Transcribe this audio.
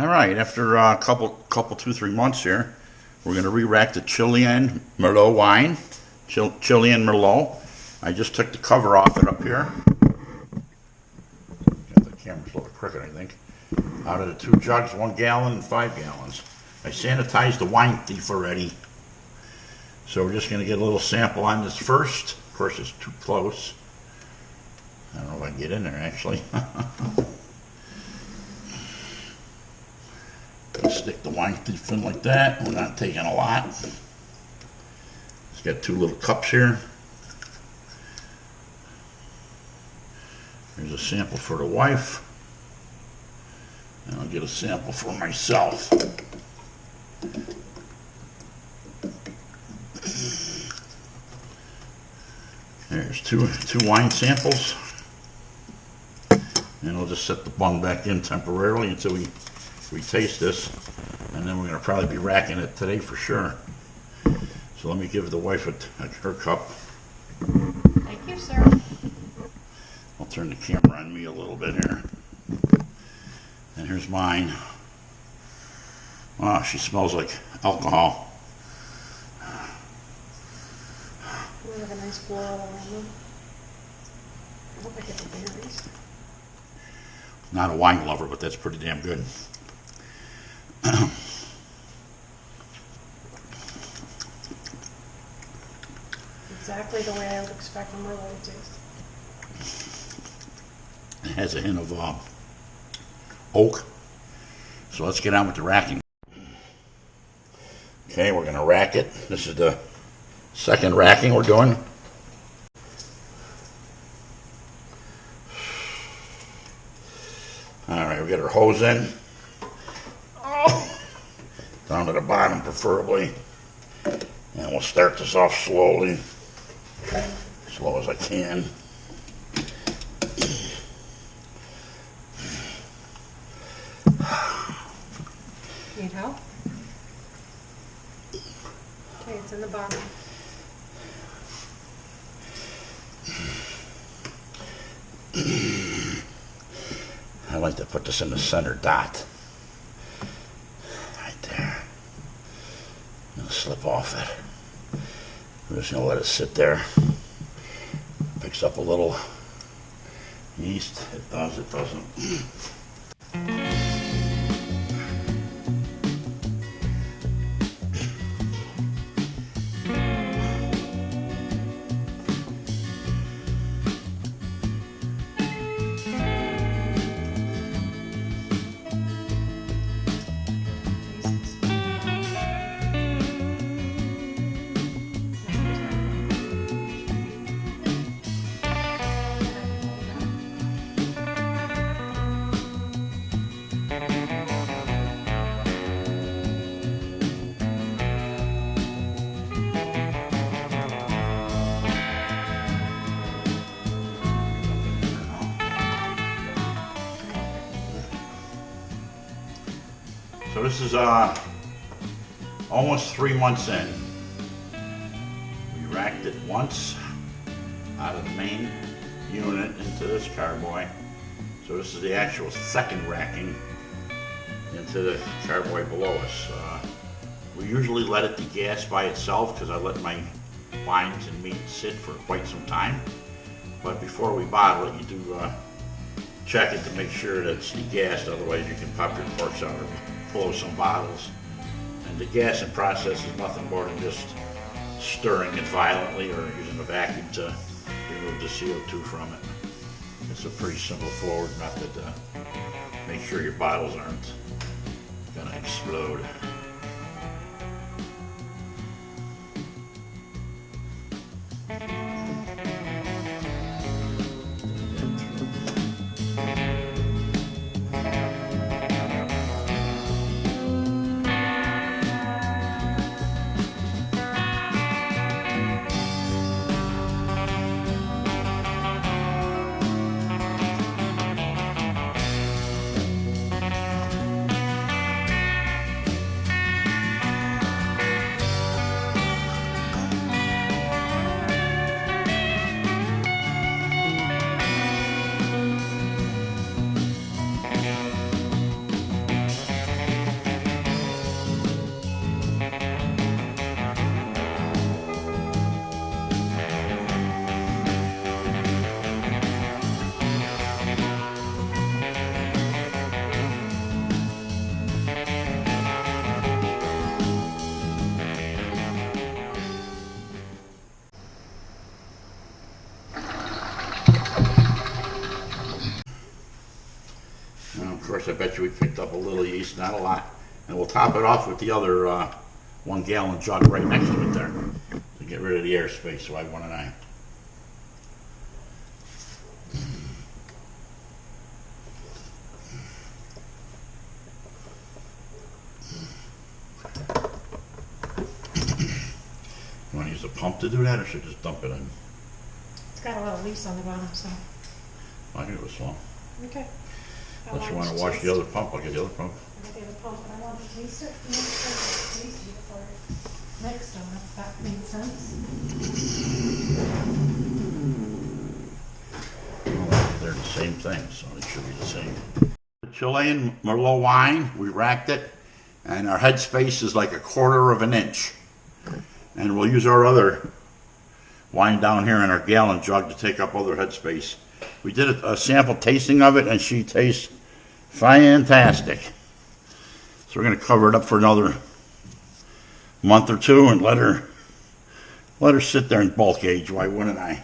All right, after a couple, 2, 3 months here, we're going to re-rack the Chilean Merlot wine. Chilean Merlot. I just took the cover off it up here. Got the camera's a little crooked, I think. Out of the 2 jugs, 1 gallon and 5 gallons. I sanitized the wine thief already. So we're just going to get a little sample on this first. Of course, it's too close. I don't know if I can get in there, actually. Stick the wine thief in like that. We're not taking a lot. It's got 2 little cups here. Here's a sample for the wife. And I'll get a sample for myself. There's two wine samples. And I'll just set the bung back in temporarily until we taste this. And then we're going to probably be racking it today for sure. So let me give the wife her cup. Thank you, sir. I'll turn the camera on me a little bit here. And here's mine. Wow, she smells like alcohol. We have a nice floral aroma. I hope I get the berries. Not a wine lover, but that's pretty damn good. Exactly the way I would expect a Merlot to taste. It has a hint of oak. So let's get on with the racking. Okay, we're going to rack it. This is the second racking we're doing. Alright, we got our hose in. Down to the bottom preferably. And we'll start this off slowly. Slow as I can. Need help? Okay, it's in the bottom. I like to put this in the center dot. Right there. It'll slip off it. We're just going to let it sit there. Picks up a little yeast. It does, it doesn't. So this is almost 3 months in. We racked it once out of the main unit into this carboy. So this is the actual second racking into the carboy below us. We usually let it degas by itself because I let my wines and meat sit for quite some time. But before we bottle it, you do check it to make sure that it's degassed, otherwise you can pop your corks out or blow some bottles. And the gassing process is nothing more than just stirring it violently or using a vacuum to remove the CO2 from it. It's a pretty simple forward method to make sure your bottles aren't gonna explode. I bet you we picked up a little yeast, not a lot. And we'll top it off with the other 1 gallon jug right next to it there to get rid of the airspace, so I have 1 and I. You want to use a pump to do that, or should I just dump it in? It's got a little lease on the bottom, so. I think it was small. Okay. Unless you want to wash the other pump, I'll get the other pump. I got the other pump, but I want to lease it. Lease it before next time, if that makes sense. Well, they're the same thing, so it should be the same. The Chilean Merlot wine, we racked it, and our headspace is like 1/4 of an inch. And we'll use our other wine down here in our gallon jug to take up other headspace. We did a sample tasting of it, and she tastes fantastic. So we're going to cover it up for another month or 2 and let her sit there in bulk age. Why wouldn't I?